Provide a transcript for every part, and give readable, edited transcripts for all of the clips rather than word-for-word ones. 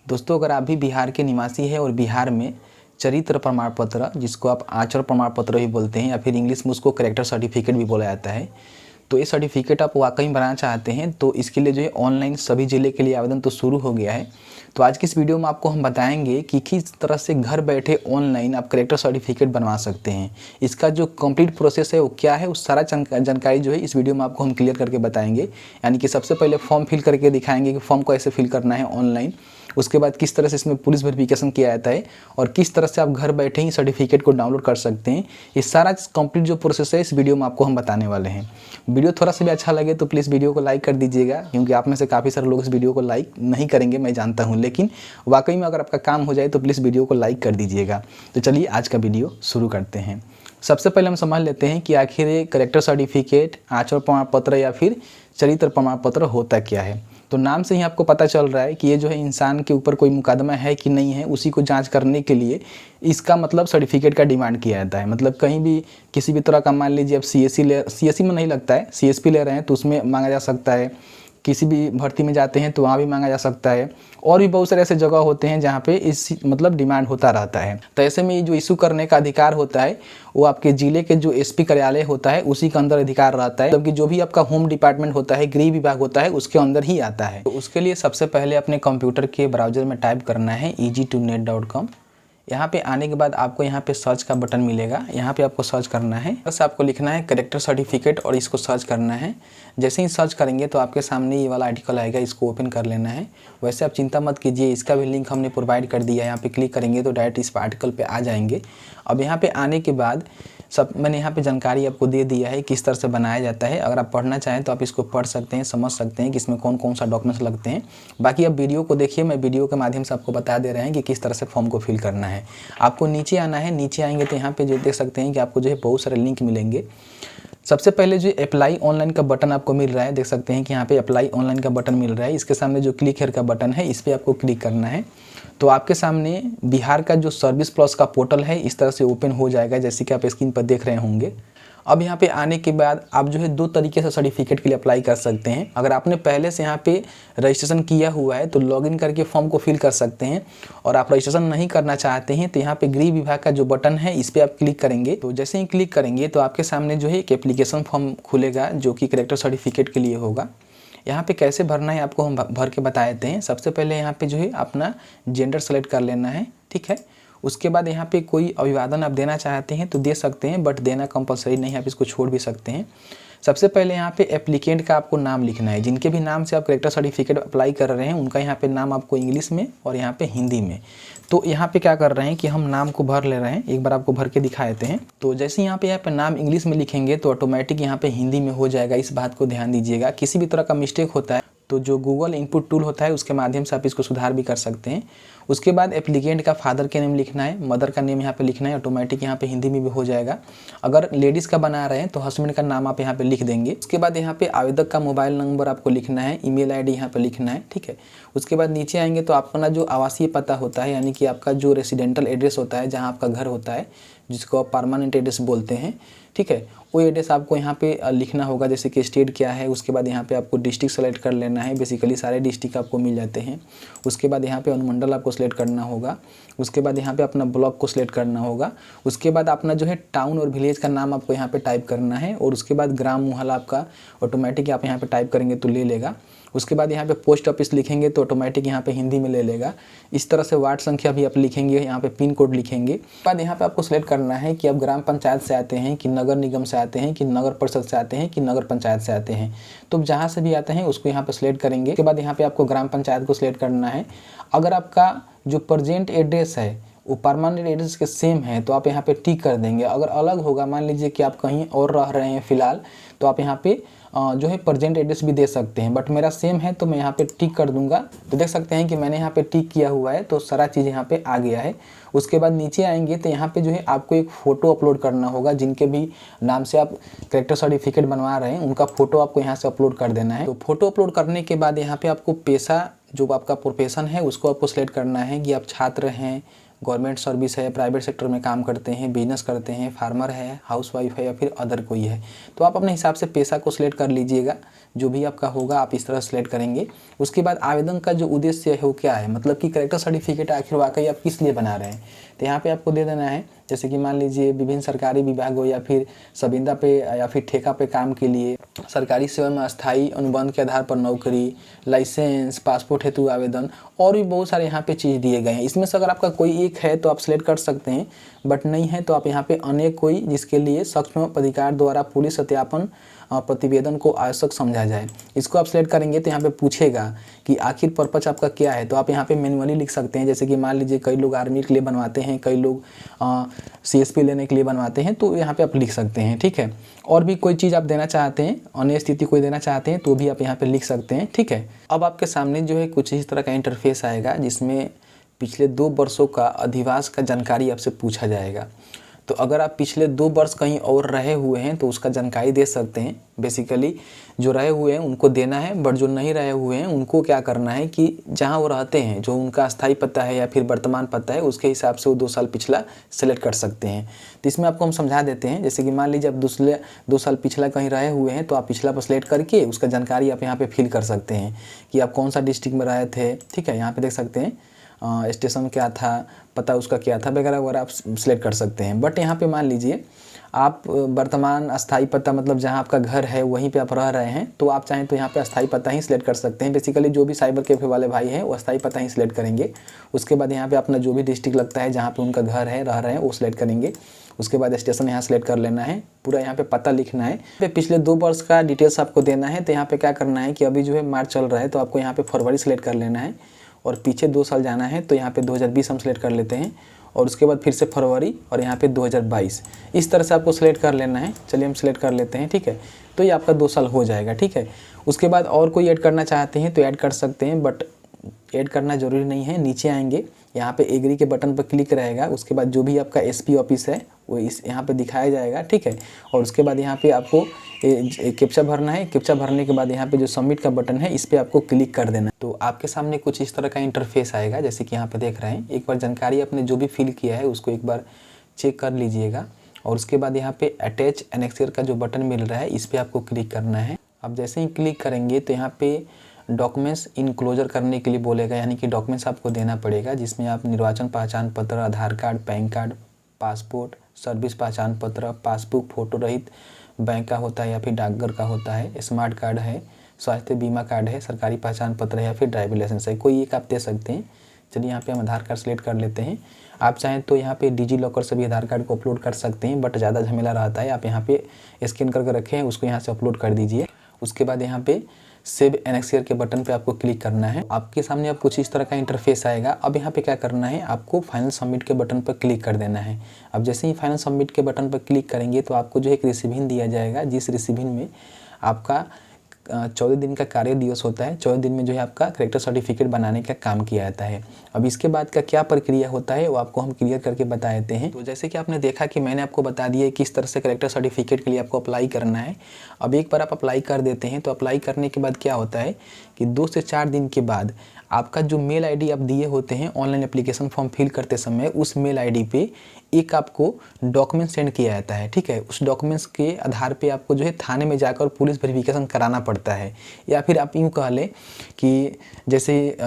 दोस्तों, अगर आप भी बिहार के निवासी हैं और बिहार में चरित्र प्रमाण पत्र, जिसको आप आचरण प्रमाण पत्र भी बोलते हैं या फिर इंग्लिश में उसको कैरेक्टर सर्टिफिकेट भी बोला जाता है, तो ये सर्टिफिकेट आप वाकई बनाना चाहते हैं तो इसके लिए जो है ऑनलाइन सभी ज़िले के लिए आवेदन तो शुरू हो गया है। तो आज की इस वीडियो में आपको हम बताएंगे कि किस तरह से घर बैठे ऑनलाइन आप कैरेक्टर सर्टिफिकेट बनवा सकते हैं। इसका जो कंप्लीट प्रोसेस है वो क्या है, उस सारा जानकारी जो है इस वीडियो में आपको हम क्लियर करके बताएंगे। यानी कि सबसे पहले फॉर्म फिल करके दिखाएंगे कि फॉर्म को ऐसे फिल करना है ऑनलाइन, उसके बाद किस तरह से इसमें पुलिस वेरिफिकेशन किया जाता है और किस तरह से आप घर बैठे ही सर्टिफिकेट को डाउनलोड कर सकते हैं। ये सारा कंप्लीट जो प्रोसेस है इस वीडियो में आपको हम बताने वाले हैं। वीडियो थोड़ा सा भी अच्छा लगे तो प्लीज़ वीडियो को लाइक कर दीजिएगा, क्योंकि आप में से काफ़ी सारे लोग इस वीडियो को लाइक नहीं करेंगे, मैं जानता हूँ, लेकिन वाकई में अगर आपका काम हो जाए तो प्लीज़ वीडियो को लाइक कर दीजिएगा। तो चलिए आज का वीडियो शुरू करते हैं। सबसे पहले हम समझ लेते हैं कि आखिर ये कैरेक्टर सर्टिफिकेट, आचरण प्रमाण पत्र या फिर चरित्र प्रमाण पत्र होता क्या है। तो नाम से ही आपको पता चल रहा है कि ये जो है इंसान के ऊपर कोई मुकदमा है कि नहीं है, उसी को जांच करने के लिए इसका मतलब सर्टिफिकेट का डिमांड किया जाता है। मतलब कहीं भी किसी भी तरह का, मान लीजिए आप सीएससी में नहीं लगता है, सीएसपी ले रहे हैं तो उसमें मांगा जा सकता है, किसी भी भर्ती में जाते हैं तो वहाँ भी मांगा जा सकता है, और भी बहुत सारे ऐसे जगह होते हैं जहाँ पे इस मतलब डिमांड होता रहता है। तो ऐसे में जो इशू करने का अधिकार होता है वो आपके ज़िले के जो एसपी कार्यालय होता है उसी के अंदर अधिकार रहता है, जबकि जो भी आपका होम डिपार्टमेंट होता है, गृह विभाग होता है, उसके अंदर ही आता है। तो उसके लिए सबसे पहले अपने कंप्यूटर के ब्राउज़र में टाइप करना है easy2net.com। यहाँ पे आने के बाद आपको यहाँ पे सर्च का बटन मिलेगा, यहाँ पे आपको सर्च करना है, बस आपको लिखना है कैरेक्टर सर्टिफिकेट और इसको सर्च करना है। जैसे ही सर्च करेंगे तो आपके सामने ये वाला आर्टिकल आएगा, इसको ओपन कर लेना है। वैसे आप चिंता मत कीजिए, इसका भी लिंक हमने प्रोवाइड कर दिया है। यहाँ पे क्लिक करेंगे तो डायरेक्ट इस आर्टिकल पे आ जाएंगे। अब यहाँ पे आने के बाद मैंने यहाँ पे जानकारी आपको दे दिया है किस तरह से बनाया जाता है। अगर आप पढ़ना चाहें तो आप इसको पढ़ सकते हैं, समझ सकते हैं कि इसमें कौन कौन सा डॉक्यूमेंट्स लगते हैं। बाकी अब वीडियो को देखिए, मैं वीडियो के माध्यम से आपको बता दे रहे हैं कि किस तरह से फॉर्म को फिल करना है। आपको नीचे आना है, नीचे आएंगे तो यहाँ पे जो देख सकते हैं कि आपको जो है बहुत सारे लिंक मिलेंगे। सबसे पहले जो अप्लाई ऑनलाइन का बटन आपको मिल रहा है, देख सकते हैं कि यहाँ पे अप्लाई ऑनलाइन का बटन मिल रहा है। इसके सामने जो क्लिक हेयर का बटन है, इस पर आपको क्लिक करना है। तो आपके सामने बिहार का जो सर्विस प्लस का पोर्टल है इस तरह से ओपन हो जाएगा, जैसे कि आप स्क्रीन पर देख रहे होंगे। अब यहाँ पे आने के बाद आप जो है दो तरीके से सर्टिफिकेट के लिए अप्लाई कर सकते हैं। अगर आपने पहले से यहाँ पे रजिस्ट्रेशन किया हुआ है तो लॉगिन करके फॉर्म को फिल कर सकते हैं, और आप रजिस्ट्रेशन नहीं करना चाहते हैं तो यहाँ पे गृह विभाग का जो बटन है इस पर आप क्लिक करेंगे। तो जैसे ही क्लिक करेंगे तो आपके सामने जो है एक एप्लीकेशन फॉर्म खुलेगा जो कि कैरेक्टर सर्टिफिकेट के लिए होगा। यहाँ पे कैसे भरना है आपको हम भर के बता देते हैं। सबसे पहले यहाँ पे जो है अपना जेंडर सेलेक्ट कर लेना है, ठीक है। उसके बाद यहाँ पे कोई अभिवादन आप देना चाहते हैं तो दे सकते हैं, बट देना कंपलसरी नहीं है, आप इसको छोड़ भी सकते हैं। सबसे पहले यहाँ पे एप्लीकेंट का आपको नाम लिखना है। जिनके भी नाम से आप कैरेक्टर सर्टिफिकेट अप्लाई कर रहे हैं उनका यहाँ पे नाम आपको इंग्लिश में और यहाँ पे हिंदी में। तो यहाँ पे क्या कर रहे हैं कि हम नाम को भर ले रहे हैं, एक बार आपको भर के दिखा देते हैं। तो जैसे यहाँ पे नाम इंग्लिश में लिखेंगे तो ऑटोमेटिक यहाँ पे हिंदी में हो जाएगा, इस बात को ध्यान दीजिएगा। किसी भी तरह का मिस्टेक होता है तो जो गूगल इनपुट टूल होता है उसके माध्यम से आप इसको सुधार भी कर सकते हैं। उसके बाद एप्लीकेंट का फादर के नेम लिखना है, मदर का नेम यहाँ पे लिखना है, ऑटोमेटिक यहाँ पे हिंदी में भी हो जाएगा। अगर लेडीज़ का बना रहे हैं तो हस्बैंड का नाम आप यहाँ पे लिख देंगे। उसके बाद यहाँ पे आवेदक का मोबाइल नंबर आपको लिखना है, ईमेल आईडी यहाँ पे लिखना है, ठीक है। उसके बाद नीचे आएंगे तो अपना जो आवासीय पता होता है, यानी कि आपका जो रेसिडेंटल एड्रेस होता है, जहाँ आपका घर होता है, जिसको आप परमानेंट एड्रेस बोलते हैं, ठीक है, वो एड्रेस आपको यहाँ पे लिखना होगा। जैसे कि स्टेट क्या है, उसके बाद यहाँ पे आपको डिस्ट्रिक्ट सेलेक्ट कर लेना है। बेसिकली सारे डिस्ट्रिक्ट आपको मिल जाते हैं। उसके बाद यहाँ पे अनुमंडल आपको सेलेक्ट करना होगा। उसके बाद यहाँ पे अपना ब्लॉक को सिलेक्ट करना होगा। उसके बाद अपना जो है टाउन और विलेज का नाम आपको यहाँ पे टाइप करना है, और उसके बाद ग्राम मोहल्ला आपका ऑटोमेटिक आप यहाँ पे टाइप करेंगे तो ले लेगा। उसके बाद यहाँ पे पोस्ट ऑफिस लिखेंगे तो ऑटोमेटिक यहाँ पे हिंदी में ले लेगा। इस तरह से वार्ड संख्या भी आप लिखेंगे, यहाँ पे पिन कोड लिखेंगे। उसके बाद यहाँ पे आपको सेलेक्ट करना है कि आप ग्राम पंचायत से आते हैं कि नगर निगम से आते हैं कि नगर परिषद से आते हैं कि नगर पंचायत से आते हैं। तो जहाँ से भी आते हैं उसको यहाँ पे सिलेक्ट करेंगे। उसके बाद यहाँ पे आपको ग्राम पंचायत को सिलेक्ट करना है। अगर आपका जो प्रेजेंट एड्रेस है वो परमानेंट एड्रेस के सेम है तो आप यहाँ पे टिक कर देंगे। अगर अलग होगा, मान लीजिए कि आप कहीं और रह रहे हैं फिलहाल, तो आप यहाँ पे जो है प्रेजेंट एड्रेस भी दे सकते हैं, बट मेरा सेम है तो मैं यहाँ पे टिक कर दूंगा। तो देख सकते हैं कि मैंने यहाँ पे टिक किया हुआ है, तो सारा चीज़ यहाँ पे आ गया है। उसके बाद नीचे आएंगे तो यहाँ पे जो है आपको एक फ़ोटो अपलोड करना होगा। जिनके भी नाम से आप कैरेक्टर सर्टिफिकेट बनवा रहे हैं उनका फ़ोटो आपको यहाँ से अपलोड कर देना है। तो फोटो अपलोड करने के बाद यहाँ पे आपको पेशा, जो आपका प्रोफेशन है, उसको आपको सिलेक्ट करना है कि आप छात्र हैं, गवर्नमेंट सर्विस है, प्राइवेट सेक्टर में काम करते हैं, बिजनेस करते हैं, फार्मर है, हाउसवाइफ है या फिर अदर कोई है। तो आप अपने हिसाब से पेशा को सिलेक्ट कर लीजिएगा। जो भी आपका होगा आप इस तरह सेलेक्ट करेंगे। उसके बाद आवेदन का जो उद्देश्य है वो क्या है, मतलब कि कैरेक्टर सर्टिफिकेट आखिर वाकई आप किस लिए बना रहे हैं, तो यहाँ पे आपको दे देना है। जैसे कि मान लीजिए विभिन्न सरकारी विभाग हो या फिर संविदा पे या फिर ठेका पे काम के लिए, सरकारी सेवा में अस्थायी अनुबंध के आधार पर नौकरी, लाइसेंस, पासपोर्ट हेतु आवेदन और भी बहुत सारे यहाँ पे चीज़ दिए गए हैं। इसमें से अगर आपका कोई एक है तो आप सिलेक्ट कर सकते हैं, बट नहीं है तो आप यहाँ पे अन्य कोई जिसके लिए सक्षम पदाधिकारी द्वारा पुलिस सत्यापन प्रतिवेदन को आवश्यक समझा जाए, इसको आप सिलेक्ट करेंगे। तो यहाँ पे पूछेगा कि आखिर पर्पज आपका क्या है, तो आप यहाँ पे मैनुअली लिख सकते हैं। जैसे कि मान लीजिए कई लोग आर्मी के लिए बनवाते हैं, कई लोग CSP लेने के लिए बनवाते हैं, तो यहाँ पे आप लिख सकते हैं, ठीक है। और भी कोई चीज़ आप देना चाहते हैं, अन्य स्थिति कोई देना चाहते हैं तो भी आप यहाँ पे लिख सकते हैं, ठीक है। अब आपके सामने जो है कुछ इस तरह का इंटरफेस आएगा जिसमें पिछले 2 वर्षों का अधिवास का जानकारी आपसे पूछा जाएगा। तो अगर आप पिछले 2 वर्ष कहीं और रहे हुए हैं तो उसका जानकारी दे सकते हैं। बेसिकली जो रहे हुए हैं उनको देना है, बट जो नहीं रहे हुए हैं उनको क्या करना है कि जहां वो रहते हैं, जो उनका अस्थायी पता है या फिर वर्तमान पता है, उसके हिसाब से वो 2 साल पिछला सेलेक्ट कर सकते हैं। तो इसमें आपको हम समझा देते हैं। जैसे कि मान लीजिए आप 2 साल पिछला कहीं रहे हुए हैं तो आप पिछला पर सेलेक्ट करके उसका जानकारी आप यहाँ पर फिल कर सकते हैं कि आप कौन सा डिस्ट्रिक्ट में रहे थे, ठीक है। यहाँ पर देख सकते हैं स्टेशन क्या था, पता उसका क्या था वगैरह वगैरह आप सिलेक्ट कर सकते हैं। बट यहाँ पे मान लीजिए आप वर्तमान अस्थाई पता, मतलब जहाँ आपका घर है वहीं पे आप रह रहे हैं, तो आप चाहें तो यहाँ पे अस्थाई पता ही सिलेक्ट कर सकते हैं। बेसिकली जो भी साइबर कैफे वाले भाई हैं वो अस्थाई पता ही सिलेक्ट करेंगे। उसके बाद यहाँ पे अपना जो भी डिस्ट्रिक्ट लगता है जहाँ पे उनका घर है, रह रहे हैं, वो सिलेक्ट करेंगे। उसके बाद स्टेशन यहाँ सेलेक्ट कर लेना है, पूरा यहाँ पे पता लिखना है। पिछले 2 वर्ष का डिटेल्स आपको देना है। तो यहाँ पे क्या करना है कि अभी जो है मार्च चल रहा है तो आपको यहाँ पे फरवरी सेलेक्ट कर लेना है, और पीछे 2 साल जाना है तो यहाँ पे 2020 हम सेलेक्ट कर लेते हैं, और उसके बाद फिर से फरवरी और यहाँ पे 2022, इस तरह से आपको सेलेक्ट कर लेना है। चलिए हम सेलेक्ट कर लेते हैं, ठीक है। तो ये आपका 2 साल हो जाएगा, ठीक है। उसके बाद और कोई ऐड करना चाहते हैं तो ऐड कर सकते हैं, बट ऐड करना ज़रूरी नहीं है। नीचे आएंगे, यहाँ पे एग्री के बटन पर क्लिक रहेगा। उसके बाद जो भी आपका SP ऑफिस है वो इस यहाँ पे दिखाया जाएगा, ठीक है। और उसके बाद यहाँ पे आपको कैप्चा भरना है। कैप्चा भरने के बाद यहाँ पे जो सबमिट का बटन है इस पर आपको क्लिक कर देना है। तो आपके सामने कुछ इस तरह का इंटरफेस आएगा, जैसे कि यहाँ पे देख रहे हैं। एक बार जानकारी आपने जो भी फिल किया है उसको एक बार चेक कर लीजिएगा, और उसके बाद यहाँ पे अटैच एनेक्सर का जो बटन मिल रहा है इस पर आपको क्लिक करना है। अब जैसे ही क्लिक करेंगे तो यहाँ पे डॉक्यूमेंट्स इनक्लोजर करने के लिए बोलेगा, यानी कि डॉक्यूमेंट्स आपको देना पड़ेगा, जिसमें आप निर्वाचन पहचान पत्र, Aadhaar card, PAN card, passport, service पहचान पत्र, पासबुक फोटो रहित बैंक का होता है या फिर डाकघर का होता है, स्मार्ट कार्ड है, स्वास्थ्य बीमा कार्ड है, सरकारी पहचान पत्र है या फिर ड्राइविंग लाइसेंस है, कोई एक आप दे सकते हैं। चलिए यहाँ पे हम आधार कार्ड सेलेक्ट कर लेते हैं। आप चाहें तो यहाँ पे डिजी लॉकर से भी आधार कार्ड को अपलोड कर सकते हैं, बट ज़्यादा झमेला रहता है। आप यहाँ पे स्कैन करके रखें, उसको यहाँ से अपलोड कर दीजिए। उसके बाद यहाँ पे सेव एनेक्सियर के बटन पे आपको क्लिक करना है। आपके सामने अब कुछ इस तरह का इंटरफेस आएगा। अब यहाँ पे क्या करना है, आपको फाइनल सबमिट के बटन पर क्लिक कर देना है। अब जैसे ही फाइनल सबमिट के बटन पर क्लिक करेंगे तो आपको जो एक रिसीविंग दिया जाएगा, जिस रिसीविंग में आपका 14 दिन का कार्य दिवस होता है। 14 दिन में जो है आपका कैरेक्टर सर्टिफिकेट बनाने का काम किया जाता है। अब इसके बाद का क्या प्रक्रिया होता है वो आपको हम क्लियर करके बता देते हैं। तो जैसे कि आपने देखा कि मैंने आपको बता दिया किस तरह से कैरेक्टर सर्टिफिकेट के लिए आपको अप्लाई करना है। अब एक बार आप अप्लाई कर देते हैं तो अप्लाई करने के बाद क्या होता है कि 2 से 4 दिन के बाद आपका जो मेल ID आप दिए होते हैं ऑनलाइन एप्लीकेशन फॉर्म फिल करते समय, उस मेल ID पे एक आपको डॉक्यूमेंट सेंड किया जाता है, ठीक है। उस डॉक्यूमेंट्स के आधार पे आपको जो है थाने में जाकर पुलिस वेरिफिकेशन कराना पड़ता है। या फिर आप यूँ कह लें कि जैसे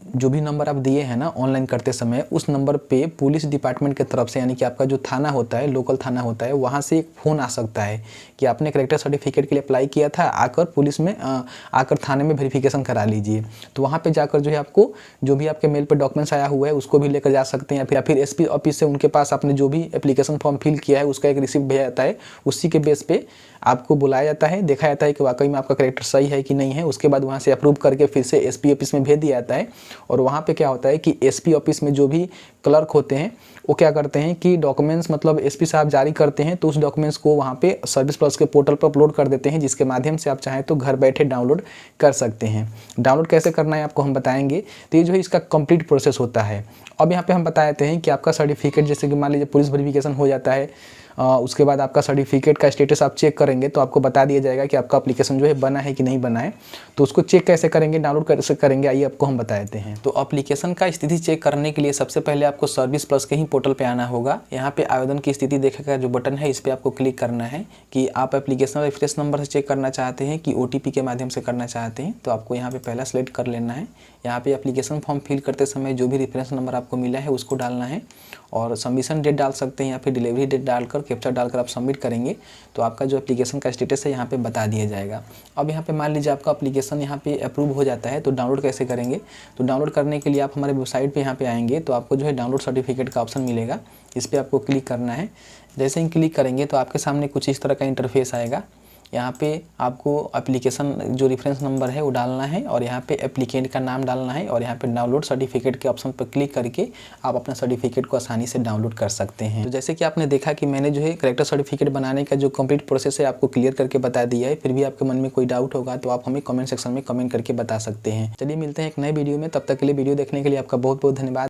जो भी नंबर आप दिए हैं ना ऑनलाइन करते समय, उस नंबर पे पुलिस डिपार्टमेंट की तरफ से, यानी कि आपका जो थाना होता है, लोकल थाना होता है, वहाँ से एक फ़ोन आ सकता है कि आपने कैरेक्टर सर्टिफिकेट के लिए अप्लाई किया था, आकर पुलिस में आकर थाने में वेरिफिकेशन करा लीजिए। तो वहाँ पे जाकर जो है आपको जो भी आपके मेल पे डॉक्यूमेंट्स आया हुआ है उसको भी लेकर जा सकते हैं, या फिर SP ऑफिस से उनके पास आपने जो भी एप्लीकेशन फॉर्म फिल किया है उसका एक रिसिप्ट भेजा जाता है। उसी के बेस पे आपको बुलाया जाता है, देखा जाता है कि वाकई में आपका कैरेक्टर सही है कि नहीं है। उसके बाद वहाँ से अप्रूव करके फिर से SP ऑफिस में भेज दिया जाता है। और वहाँ पे क्या होता है कि SP ऑफिस में जो भी क्लर्क होते हैं वो क्या करते हैं कि डॉक्यूमेंट्स मतलब SP साहब जारी करते हैं, तो उस डॉक्यूमेंट्स को वहाँ पे सर्विस प्लस के पोर्टल पर अपलोड कर देते हैं, जिसके माध्यम से आप चाहें तो घर बैठे डाउनलोड कर सकते हैं। डाउनलोड कैसे करना है आपको हम बताएंगे। तो ये जो है इसका कंप्लीट प्रोसेस होता है। अब यहाँ पे हम बता देते हैं कि आपका सर्टिफिकेट, जैसे कि मान लीजिए पुलिस वेरिफिकेशन हो जाता है, उसके बाद आपका सर्टिफिकेट का स्टेटस आप चेक करेंगे तो आपको बता दिया जाएगा कि आपका एप्लीकेशन जो है बना है कि नहीं बना है। तो उसको चेक कैसे करेंगे, डाउनलोड कैसे करेंगे, आइए आपको हम बता देते हैं। तो एप्लीकेशन का स्थिति चेक करने के लिए सबसे पहले आपको सर्विस प्लस के ही पोर्टल पे आना होगा। यहाँ पे आवेदन की स्थिति देखने जो बटन है इस पर आपको क्लिक करना है कि आप एप्लीकेशन रेफरेंस नंबर से चेक करना चाहते हैं कि OTP के माध्यम से करना चाहते हैं। तो आपको यहाँ पे पहला सेलेक्ट कर लेना है। यहाँ पे एप्लीकेशन फॉर्म फिल करते समय जो भी रेफरेंस नंबर आपको मिला है उसको डालना है और सबमिशन डेट डाल सकते हैं या फिर डिलीवरी डेट डालकर कैप्चा डालकर आप सबमिट करेंगे तो आपका जो एप्लीकेशन का स्टेटस है यहाँ पे बता दिया जाएगा। अब यहाँ पे मान लीजिए आपका एप्लीकेशन यहाँ पे अप्रूव हो जाता है तो डाउनलोड कैसे करेंगे। तो डाउनलोड करने के लिए आप हमारे वेबसाइट पे यहाँ पे आएंगे तो आपको जो है डाउनलोड सर्टिफिकेट का ऑप्शन मिलेगा, इस पर आपको क्लिक करना है। जैसे ही क्लिक करेंगे तो आपके सामने कुछ इस तरह का इंटरफेस आएगा। यहाँ पे आपको एप्लीकेशन जो रेफरेंस नंबर है वो डालना है और यहाँ पे एप्लीकेंट का नाम डालना है और यहाँ पे डाउनलोड सर्टिफिकेट के ऑप्शन पर क्लिक करके आप अपना सर्टिफिकेट को आसानी से डाउनलोड कर सकते हैं। तो जैसे कि आपने देखा कि मैंने जो है करेक्टर सर्टिफिकेट बनाने का जो कंप्लीट प्रोसेस है आपको क्लियर करके बता दिया है। फिर भी आपके मन में कोई डाउट होगा तो आप हमें कमेंट सेक्शन में कमेंट करके बता सकते हैं। चलिए मिलते हैं एक नए वीडियो में, तब तक के लिए वीडियो देखने के लिए आपका बहुत बहुत धन्यवाद।